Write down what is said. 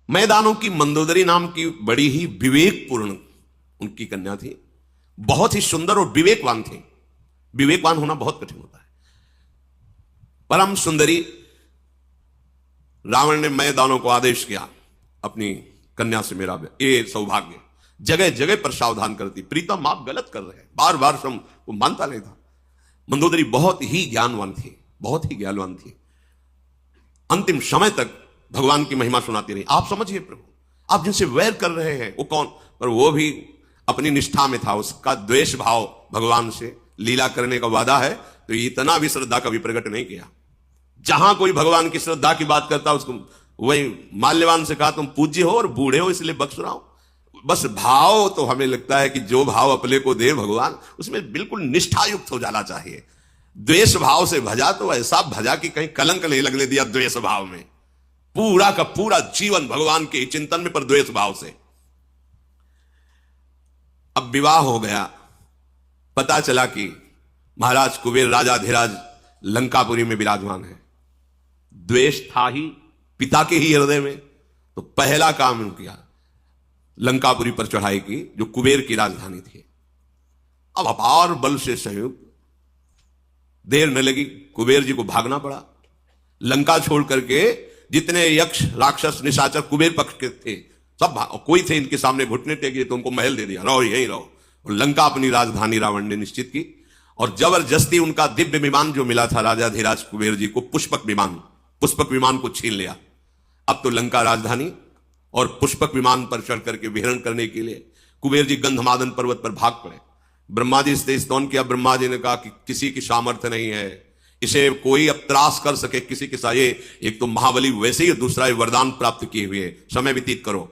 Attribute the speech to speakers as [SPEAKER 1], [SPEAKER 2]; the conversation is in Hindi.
[SPEAKER 1] मैदानों की मंदोदरी नाम की बड़ी ही विवेकपूर्ण उनकी कन्या थी, बहुत ही सुंदर और विवेकवान थी। विवेकवान होना बहुत कठिन होता है। परम सुंदरी रावण ने मैदानों को आदेश किया, अपनी कन्या से मेरा ये सौभाग्य। जगह जगह पर सावधान करती, प्रीतम आप गलत कर रहे हैं, बार बार वो मानता नहीं था। मंदोदरी बहुत ही ज्ञानवान थी, बहुत ही ज्ञानवान थी। अंतिम समय तक भगवान की महिमा सुनाती रही। आप समझिए प्रभु, आप जिनसे वैर कर रहे हैं वो कौन, पर वो भी अपनी निष्ठा में था। उसका द्वेष भाव भगवान से लीला करने का वादा है, तो इतना भी श्रद्धा कभी प्रकट नहीं किया। जहां कोई भगवान की श्रद्धा की बात करता उसको वही माल्यवान से कहा तुम पूज्य हो और बूढ़े हो इसलिए बख्श रहा हूं। बस भाव तो हमें लगता है कि जो भाव अपने को दे भगवान उसमें बिल्कुल निष्ठा युक्त हो जाना चाहिए। द्वेष भाव से भजा तो ऐसा भजा कि कहीं कलंक नहीं लगने दिया द्वेष भाव में। पूरा का पूरा जीवन भगवान के चिंतन में, पर द्वेष भाव से। अब विवाह हो गया, पता चला कि महाराज कुबेर राजाधिराज लंकापुरी में विराजमान है। द्वेष था ही पिता के ही हृदय में, तो पहला काम किया लंकापुरी पर चढ़ाई की, जो कुबेर की राजधानी थी। अब अपार बल से संयुक्त, देर न लगी, कुबेर जी को भागना पड़ा। लंका छोड़ करके जितने यक्ष राक्षस निशाचर कुबेर पक्ष के थे सब कोई थे इनके सामने घुटने टेके, तो उनको महल दे दिया, रहो यहीं रहो। और लंका अपनी राजधानी रावण ने निश्चित की, और जबरदस्ती उनका दिव्य विमान जो मिला था राजाधिराज कुबेर जी को, पुष्पक विमान को छीन लिया। अब तो लंका राजधानी और पुष्पक विमान पर चढ़ करके विहरण करने के लिए कुबेर जी गंधमादन पर्वत पर भाग पड़े। ब्रह्मा जी से स्तवन किया। ब्रह्मा जी ने कहा कि किसी की सामर्थ्य नहीं है, इसे कोई अब त्रास कर सके किसी के साथ। एक तो महाबली वैसे ही, दूसरा वरदान प्राप्त किए हुए, समय व्यतीत करो।